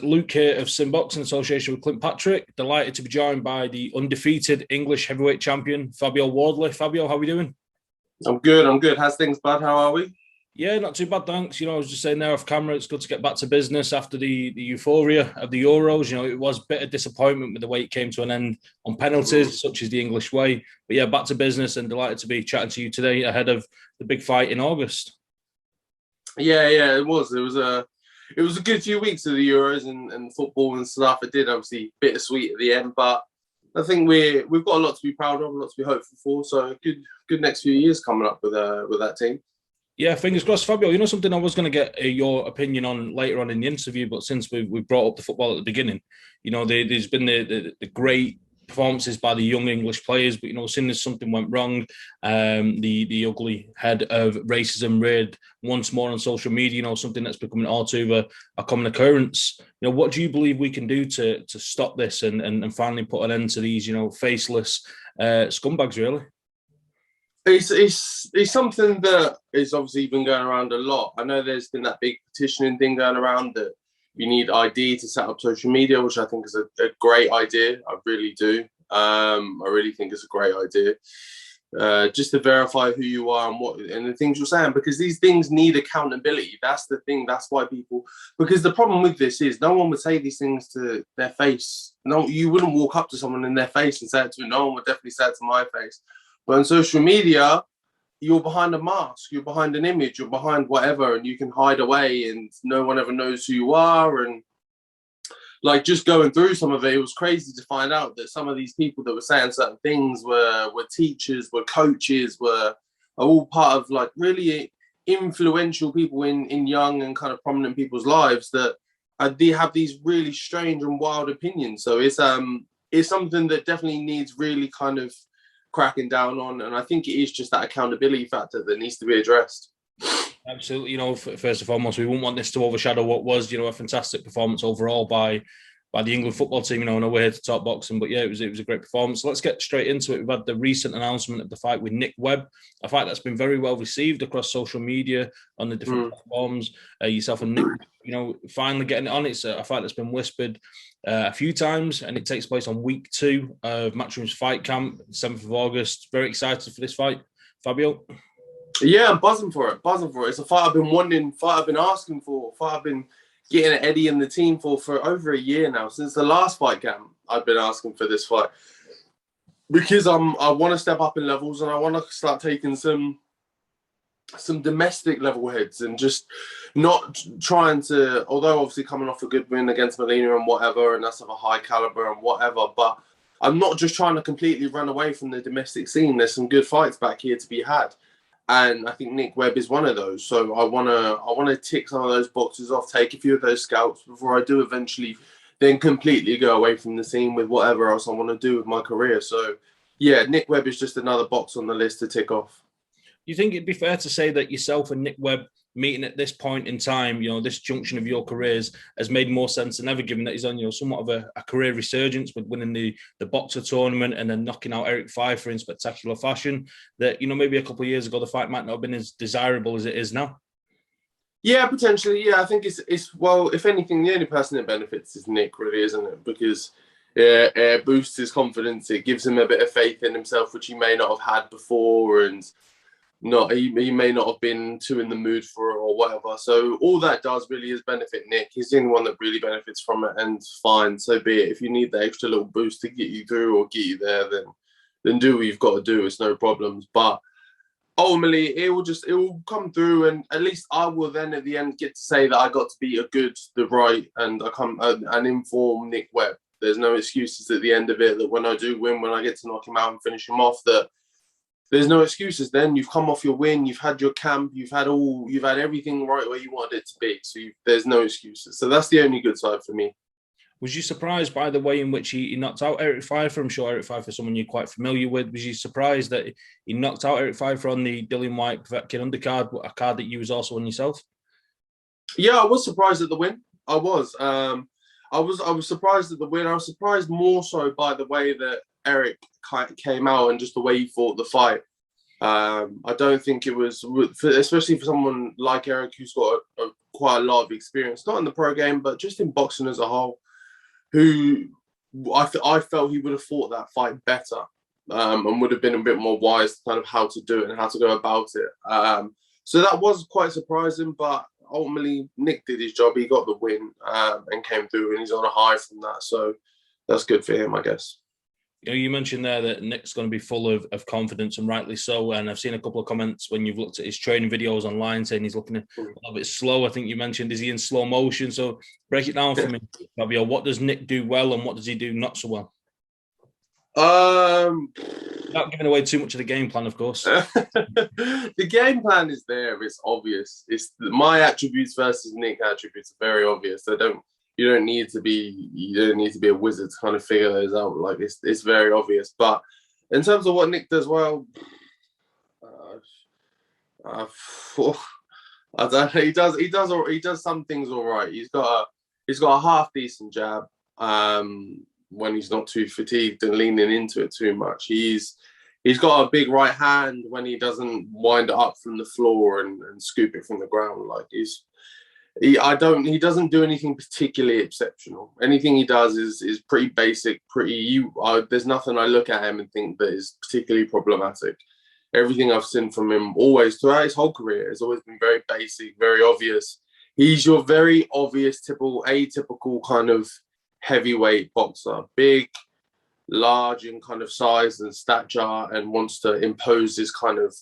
Luke here of SimBoxx in association with Clint Patrick. Delighted to be joined by the undefeated English heavyweight champion, Fabio Wardley. Fabio, how are we doing? I'm good. How's things, bud? How are we? Yeah, not too bad, thanks. I was just saying there off camera, it's good to get back to business after the euphoria of the Euros. It was a bit of disappointment with the way it came to an end on penalties, such as the English way. But yeah, back to business and delighted to be chatting to you today ahead of the big fight in August. Yeah, it was. It was a good few weeks of the Euros and football and stuff. It did obviously bittersweet at the end, but I think we've got a lot to be proud of, a lot to be hopeful for. So good next few years coming up with that team. Yeah, fingers crossed, Fabio. Something I was going to get your opinion on later on in the interview, but since we brought up the football at the beginning, there's been the great performances by the young English players, but as soon as something went wrong, the ugly head of racism reared once more on social media. Something that's becoming all too a common occurrence. What do you believe we can do to stop this and finally put an end to these faceless scumbags? Really. It's something that is obviously been going around a lot. I know there's been that big petitioning thing going around that you need ID to set up social media, which I think is a great idea. I really do. I really think it's a great idea. Just to verify who you are and the things you're saying, because these things need accountability. That's the thing. That's why because the problem with this is no one would say these things to their face. No, you wouldn't walk up to someone in their face and say it to them. No one would definitely say it to my face. But on social media, you're behind a mask, you're behind an image, you're behind whatever, and you can hide away and no one ever knows who you are. And just going through some of it, it was crazy to find out that some of these people that were saying certain things were teachers, were coaches, are all part of really influential people in young and kind of prominent people's lives that they have these really strange and wild opinions. So it's something that definitely needs really kind of cracking down on, and I think it is just that accountability factor that needs to be addressed. Absolutely. First and foremost, we wouldn't want this to overshadow what was, a fantastic performance overall by the England football team. I know we're here to talk boxing, but yeah, it was a great performance. So let's get straight into it. We've had the recent announcement of the fight with Nick Webb, a fight that's been very well received across social media on the different platforms. Yourself and Nick, finally getting it on. It's a fight that's been whispered a few times, and it takes place on week 2 of Matchroom's Fight Camp, 7th of August. Very excited for this fight, Fabio. Yeah, I'm buzzing for it. It's a fight I've been wanting, fight I've been asking for, fight I've been getting Eddie and the team for over a year now. Since the last fight camp, I've been asking for this fight because I want to step up in levels and I want to start taking some domestic level heads and just not trying to, although obviously coming off a good win against Molina and whatever, and that's of a high caliber and whatever, but I'm not just trying to completely run away from the domestic scene. There's some good fights back here to be had. And I think Nick Webb is one of those. So I wanna tick some of those boxes off, take a few of those scalps before I do eventually then completely go away from the scene with whatever else I want to do with my career. So yeah, Nick Webb is just another box on the list to tick off. You think it'd be fair to say that yourself and Nick Webb meeting at this point in time, this junction of your careers, has made more sense than ever, given that he's on, somewhat of a career resurgence with winning the boxer tournament and then knocking out Erik Pfeifer in spectacular fashion, that, maybe a couple of years ago, the fight might not have been as desirable as it is now? Yeah, potentially. Yeah, I think it's well, if anything, the only person that benefits is Nick, really, isn't it? Because it boosts his confidence. It gives him a bit of faith in himself, which he may not have had before, and he may not have been too in the mood for it or whatever. So all that does really is benefit Nick. He's the only one that really benefits from it, and fine, so be it. If you need the extra little boost to get you through or get you there, then do what you've got to do. It's no problems. But ultimately, it will come through, and at least I will then at the end get to say that I got to be the right, and I come and inform Nick Webb. There's no excuses at the end of it, that when I do win, when I get to knock him out and finish him off, that there's no excuses. Then you've come off your win, you've had your camp, you've had everything right where you wanted it to be. So there's no excuses. So that's the only good side for me. Was you surprised by the way in which he knocked out Erik Pfeifer? I'm sure Erik Pfeifer is someone you're quite familiar with. Was you surprised that he knocked out Erik Pfeifer on the Dillian Whyte Povetkin undercard, a card that you was also on yourself? Yeah, I was surprised at the win. I was. I was surprised at the win. I was surprised more so by the way that Erik came out and just the way he fought the fight. I don't think it was, especially for someone like Eric, who's got quite a lot of experience, not in the pro game, but just in boxing as a whole, who I felt he would have fought that fight better, and would have been a bit more wise to kind of how to do it and how to go about it. So that was quite surprising, but ultimately Nick did his job. He got the win, and came through, and he's on a high from that. So that's good for him, I guess. You mentioned there that Nick's going to be full of confidence, and rightly so. And I've seen a couple of comments when you've looked at his training videos online saying he's looking a little bit slow. I think you mentioned, is he in slow motion? So break it down for me, Fabio. What does Nick do well, and what does he do not so well? Without giving away too much of the game plan, of course. The game plan is there. It's obvious. It's my attributes versus Nick attributes are very obvious. You don't need to be a wizard to kind of figure those out. Like it's very obvious. But in terms of what Nick does well, I don't know. He does some things all right. He's got a half decent jab. When he's not too fatigued and leaning into it too much. He's got a big right hand when he doesn't wind it up from the floor and scoop it from the ground. Like he doesn't do anything particularly exceptional. Anything he does is pretty basic, there's nothing I look at him and think that is particularly problematic. Everything I've seen from him always throughout his whole career has always been very basic, very obvious. He's your very obvious atypical kind of heavyweight boxer, big, large in kind of size and stature, and wants to impose this kind of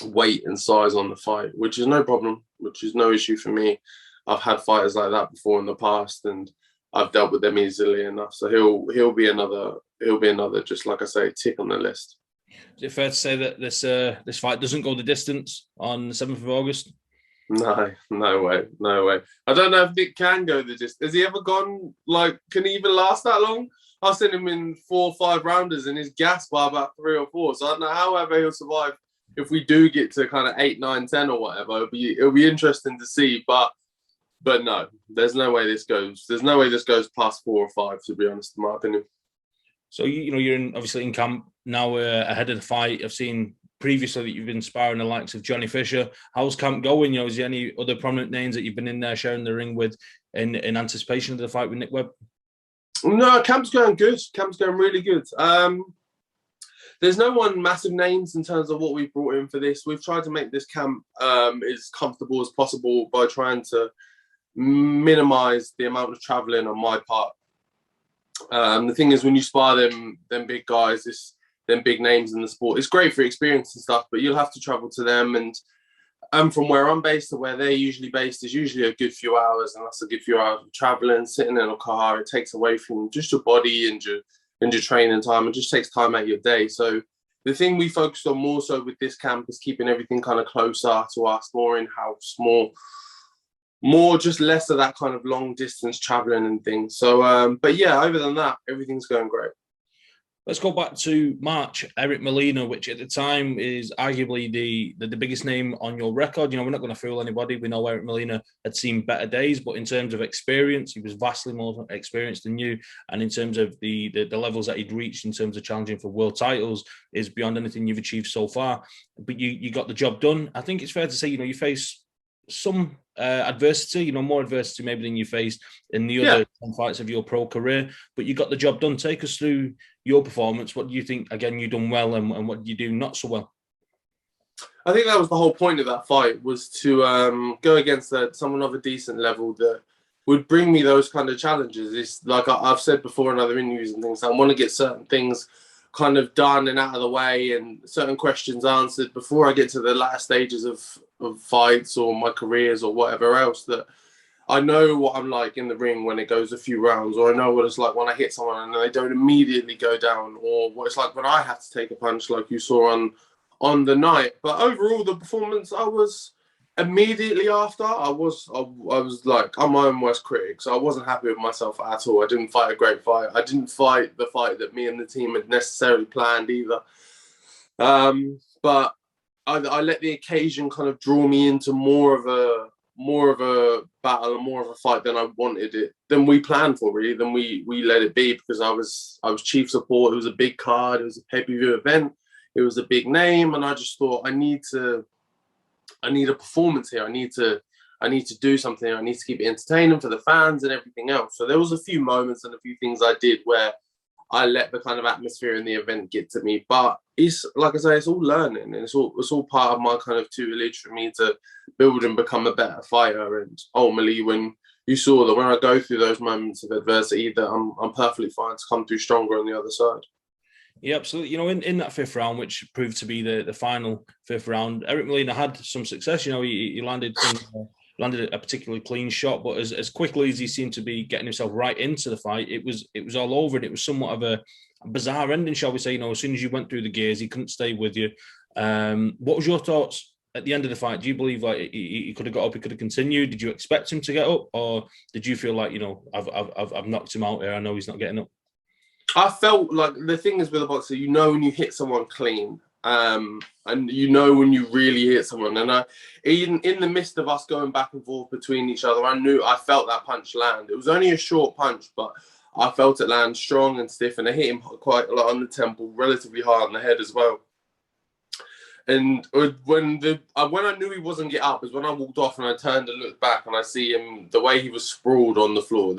weight and size on the fight, which is no problem, which is no issue for me. I've had fighters like that before in the past, and I've dealt with them easily enough. So he'll be another, just like I say, tick on the list. Is it fair to say that this fight doesn't go the distance on the 7th of August? No way. I don't know if Nick can go the distance. Has he ever gone, can he even last that long? I've seen him in 4 or 5 rounders and he's gassed by about 3 or 4. So I don't know however he'll survive if we do get to kind of 8, 9, 10 or whatever. It'll be interesting to see. But no, there's no way this goes. There's no way this goes past 4 or 5, to be honest, in my opinion. So, you're obviously in camp now ahead of the fight. I've seen previously that you've been sparring the likes of Johnny Fisher. How's camp going? Is there any other prominent names that you've been in there sharing the ring with in anticipation of the fight with Nick Webb? No, camp's going good. Camp's going really good. There's no one massive names in terms of what we've brought in for this. We've tried to make this camp as comfortable as possible by trying to minimize the amount of traveling on my part. The thing is, when you spar them big guys, them big names in the sport, it's great for experience and stuff, but you'll have to travel to them, and from where I'm based to where they're usually based is usually a good few hours, and that's a good few hours of traveling, sitting in a car. It takes away from just your body and your training time, and just takes time out of your day. So the thing we focused on more so with this camp is keeping everything kind of closer to us, more in-house, more just less of that kind of long distance traveling and things. So, but yeah, other than that, everything's going great. Let's go back to March. Eric Molina, which at the time is arguably the biggest name on your record. We're not going to fool anybody. We know Eric Molina had seen better days, but in terms of experience, he was vastly more experienced than you. And in terms of the levels that he'd reached in terms of challenging for world titles is beyond anything you've achieved so far. But you got the job done. I think it's fair to say, you face some adversity, more adversity maybe than you faced in the other 10 fights of your pro career, but you got the job done. Take us through your performance. What do you think, again, you done well, and what did you do not so well? I think that was the whole point of that fight, was to go against someone of a decent level that would bring me those kind of challenges. It's like I've said before in other interviews and things, I want to get certain things kind of done and out of the way and certain questions answered before I get to the latter stages of fights or my careers or whatever else, that I know what I'm like in the ring when it goes a few rounds, or I know what it's like when I hit someone and they don't immediately go down, or what it's like when I have to take a punch like you saw on the night. But overall, the performance, I was immediately after, I was like, I'm my own worst critic, so I wasn't happy with myself at all. I didn't fight a great fight. I didn't fight the fight that me and the team had necessarily planned either. But I let the occasion kind of draw me into more of a battle and more of a fight than I wanted it, than we planned for, really, than we let it be, because I was chief support. It was a big card. It was a pay-per-view event. It was a big name, and I just thought I need a performance here. I need to do something. I need to keep it entertaining for the fans and everything else. So there was a few moments and a few things I did where I let the kind of atmosphere in the event get to me. But it's like I say, it's all learning, and it's all part of my kind of tutelage for me to build and become a better fighter. And ultimately, when you saw that when I go through those moments of adversity, that I'm perfectly fine to come through stronger on the other side. Yeah, absolutely. You know, in that fifth round, which proved to be the final fifth round, Eric Molina had some success. You know, he landed a particularly clean shot, but as quickly as he seemed to be getting himself right into the fight, it was all over, and it was somewhat of a bizarre ending, shall we say. You know, as soon as you went through the gears, he couldn't stay with you. What was your thoughts at the end of the fight? Do you believe like he could have got up, he could have continued? Did you expect him to get up, or did you feel like, you know, I've knocked him out here, I know he's not getting up? I felt like the thing is with a boxer, you know when you hit someone clean, and you know when you really hit someone. And even in the midst of us going back and forth between each other, I felt that punch land. It was only a short punch, but I felt it land strong and stiff, and I hit him quite a lot on the temple, relatively hard on the head as well. And when I knew he wasn't get up is when I walked off and I turned and looked back and I see him, the way he was sprawled on the floor.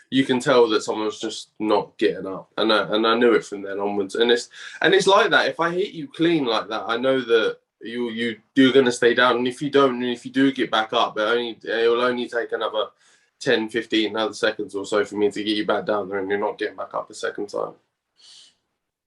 You can tell that someone's just not getting up, and I knew it from then onwards. And it's like that. If I hit you clean like that, I know that you're going to stay down. And if you don't, and if you do get back up, it will only take another 10, 15 other seconds or so for me to get you back down there, and you're not getting back up a second time.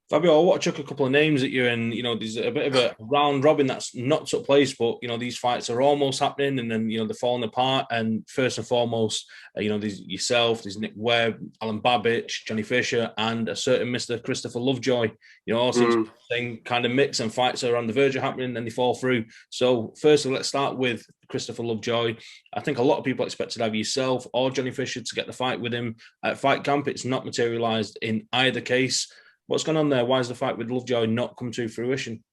Fabio, I want to chuck a couple of names at you, and you know, there's a bit of a round robin that's not took place, but you know, these fights are almost happening, and then you know they're falling apart. And first and foremost, you know, there's yourself, there's Nick Webb, Alan Babich, Johnny Fisher, and a certain Mr. Christopher Lovejoy. You know, all seems same kind of mix, and fights are on the verge of happening, and they fall through. So, firstly, let's start with Christopher Lovejoy. I think a lot of people expected either yourself or Johnny Fisher to get the fight with him at Fight Camp. It's not materialised in either case. What's going on there? Why is the fight with Lovejoy not come to fruition?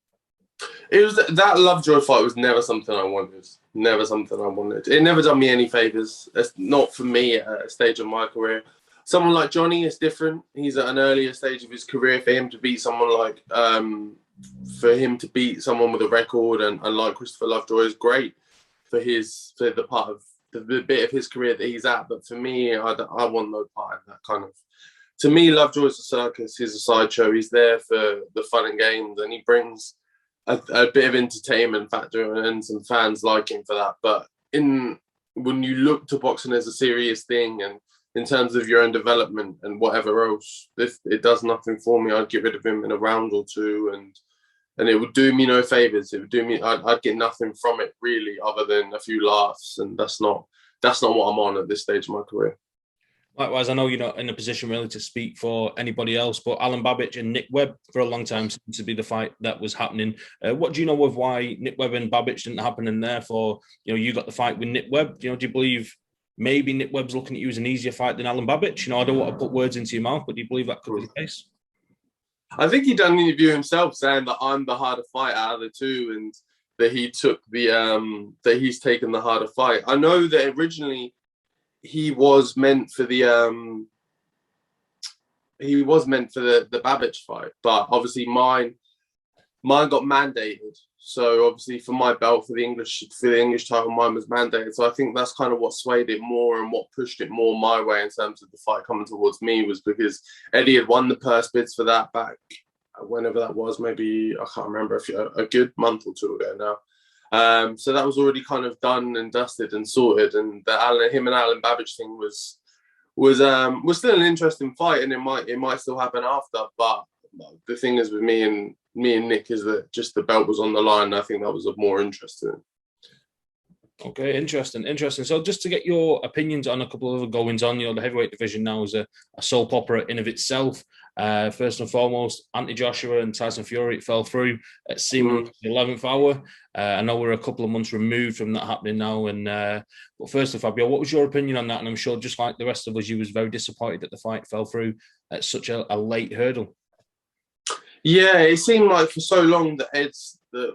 It was that Lovejoy fight was never something I wanted. Never something I wanted. It never done me any favors. It's not for me at a stage of my career. Someone like Johnny is different. He's at an earlier stage of his career. For him to beat someone like, with a record and like Christopher Lovejoy is great for the part of the bit of his career that he's at. But for me, I want no part in that kind of. To me, Lovejoy's a circus. He's a sideshow. He's there for the fun and games, and he brings a bit of entertainment factor, and some fans like him for that. But when you look to boxing as a serious thing, and in terms of your own development and whatever else, it does nothing for me. I'd get rid of him in a round or two, and it would do me no favors. It would do me. I'd get nothing from it really, other than a few laughs, and that's not what I'm on at this stage of my career. Likewise, I know you're not in a position really to speak for anybody else, but Alan Babich and Nick Webb for a long time seemed to be the fight that was happening. What do you know of why Nick Webb and Babich didn't happen, and therefore, you know, you got the fight with Nick Webb? You know, do you believe maybe Nick Webb's looking at you as an easier fight than Alan Babich? You know, I don't want to put words into your mouth, but do you believe that could be the case? I think he done an interview himself saying that I'm the harder fight out of the two, and that he took that he's taken the harder fight. I know that originally he was meant for the Babich fight, but obviously mine got mandated. So obviously for my belt for the English title, mine was mandated. So I think that's kind of what swayed it more and what pushed it more my way in terms of the fight coming towards me, was because Eddie had won the purse bids for that back whenever that was, maybe I can't remember, a good month or two ago now. So that was already kind of done and dusted and sorted, and him and Alan Babich thing was still an interesting fight, and it might still happen after. But the thing is with me and Nick is that just the belt was on the line, and I think that was more interesting. Okay, interesting. So just to get your opinions on a couple of other goings on, you know, the heavyweight division now is a soap opera in of itself. First and foremost, Anthony Joshua and Tyson Fury, it fell through at seemingly the 11th hour. I know we're a couple of months removed from that happening now. And but firstly, Fabio, what was your opinion on that? And I'm sure, just like the rest of us, you was very disappointed that the fight fell through at such a late hurdle. Yeah, it seemed like for so long that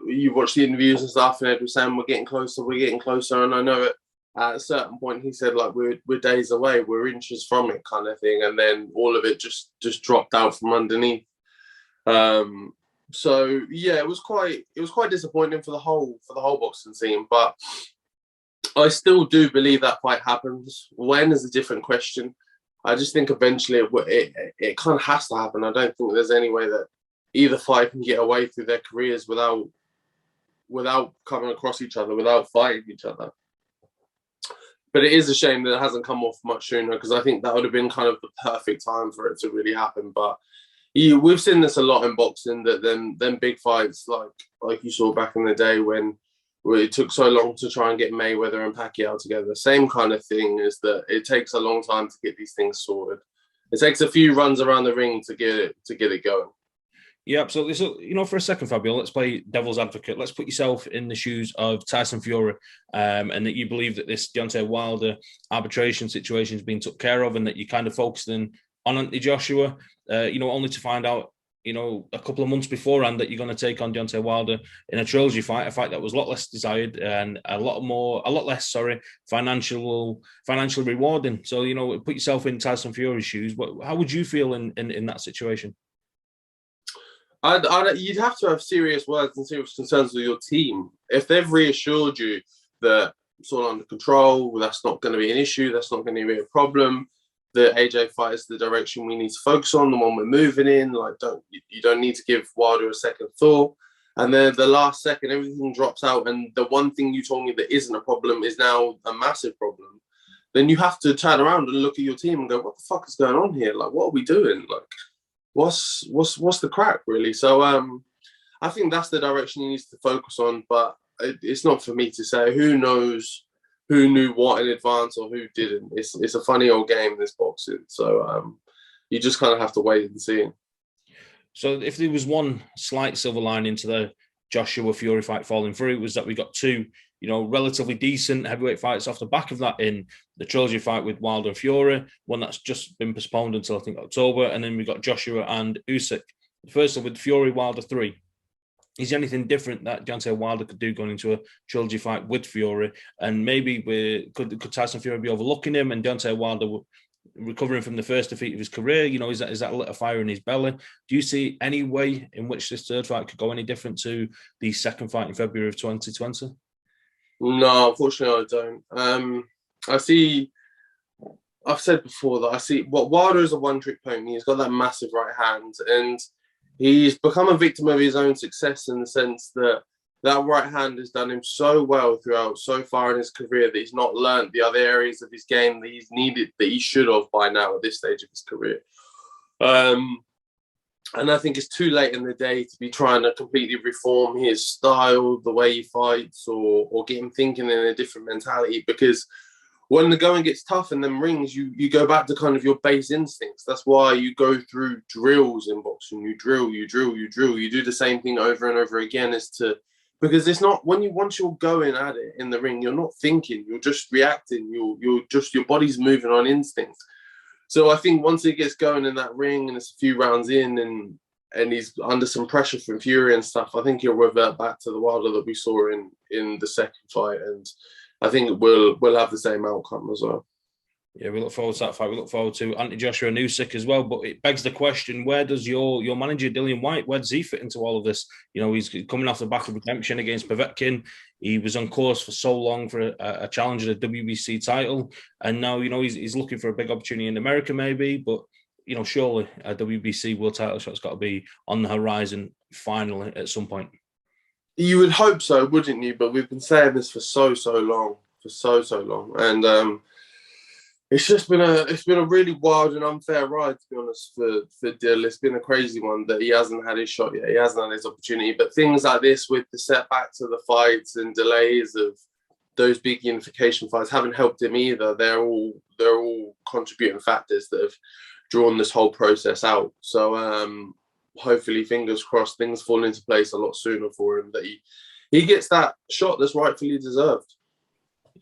you watched the interviews and stuff, and Ed was saying we're getting closer, and I know it. At a certain point, he said, like, we're days away, we're inches from it, kind of thing, and then all of it just dropped out from underneath. So yeah, it was quite disappointing for the whole boxing scene. But I still do believe that fight happens. When is a different question. I just think eventually it kind of has to happen. I don't think there's any way that either fight can get away through their careers without coming across each other, without fighting each other. But it is a shame that it hasn't come off much sooner, because I think that would have been kind of the perfect time for it to really happen. But we've seen this a lot in boxing, that then big fights like you saw back in the day when it took so long to try and get Mayweather and Pacquiao together. Same kind of thing, is that it takes a long time to get these things sorted. It takes a few runs around the ring to get it going. Yeah, absolutely. So, for a second, Fabio, let's play devil's advocate. Let's put yourself in the shoes of Tyson Fury, and that you believe that this Deontay Wilder arbitration situation has been took care of, and that you kind of focused in on Anthony Joshua, only to find out, a couple of months beforehand that you're going to take on Deontay Wilder in a trilogy fight, a fight that was a lot less desired and a lot less financially rewarding. So, put yourself in Tyson Fury's shoes. How would you feel in that situation? You'd have to have serious words and serious concerns with your team. If they've reassured you that it's all under control, that's not going to be an issue, that's not going to be a problem, the AJ fight is the direction we need to focus on, the one we're moving in, you don't need to give Wilder a second thought. And then the last second, everything drops out, and the one thing you told me that isn't a problem is now a massive problem. Then you have to turn around and look at your team and go, what the fuck is going on here? What are we doing? What's the crack, really? So I think that's the direction he needs to focus on, but it's not for me to say. Who knows who knew what in advance or who didn't? It's a funny old game, this boxing. So you just kind of have to wait and see. So if there was one slight silver lining to the Joshua Fury fight falling through, it was that we got two, relatively decent heavyweight fights off the back of that in the trilogy fight with Wilder and Fury, one that's just been postponed until I think October, and then we got Joshua and Usyk. First of all, with Fury Wilder 3, is there anything different that Deontay Wilder could do going into a trilogy fight with Fury? And maybe could Tyson Fury be overlooking him, and Deontay Wilder recovering from the first defeat of his career? Is that lit a fire in his belly? Do you see any way in which this third fight could go any different to the second fight in February of 2020? No, unfortunately, I don't. I've said before that I see what Wilder is a one-trick pony. He's got that massive right hand, and he's become a victim of his own success in the sense that that right hand has done him so well throughout so far in his career that he's not learned the other areas of his game that he's needed, that he should have by now at this stage of his career. And I think it's too late in the day to be trying to completely reform his style, the way he fights, or get him thinking in a different mentality. Because when the going gets tough in them rings, you go back to kind of your base instincts. That's why you go through drills in boxing. You drill. You do the same thing over and over again because it's not once you're going at it in the ring, you're not thinking, you're just reacting. Your body's moving on instinct. So I think once he gets going in that ring and it's a few rounds in and he's under some pressure from Fury and stuff, I think he'll revert back to the Wilder that we saw in the second fight, and I think we'll have the same outcome as well. Yeah, we look forward to that fight. We look forward to Anthony Joshua and Usyk as well. But it begs the question: where does your manager Dillian Whyte, where does he fit into all of this? He's coming off the back of redemption against Povetkin. He was on course for so long for a challenge at a WBC title, and now he's looking for a big opportunity in America, maybe. But surely a WBC world title shot's got to be on the horizon finally at some point. You would hope so, wouldn't you? But we've been saying this for so long, and it's been a really wild and unfair ride, to be honest, for Dill. It's been a crazy one that he hasn't had his shot yet. He hasn't had his opportunity. But things like this, with the setbacks of the fights and delays of those big unification fights, haven't helped him either. They're all contributing factors that have drawn this whole process out. So hopefully, fingers crossed, things fall into place a lot sooner for him, that he gets that shot that's rightfully deserved.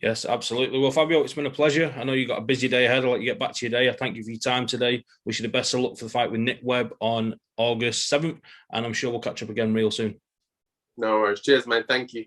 Yes, absolutely. Well, Fabio, it's been a pleasure. I know you've got a busy day ahead. I'll let you get back to your day. I thank you for your time today. Wish you the best of luck for the fight with Nick Webb on August 7th, and I'm sure we'll catch up again real soon. No worries. Cheers, man. Thank you.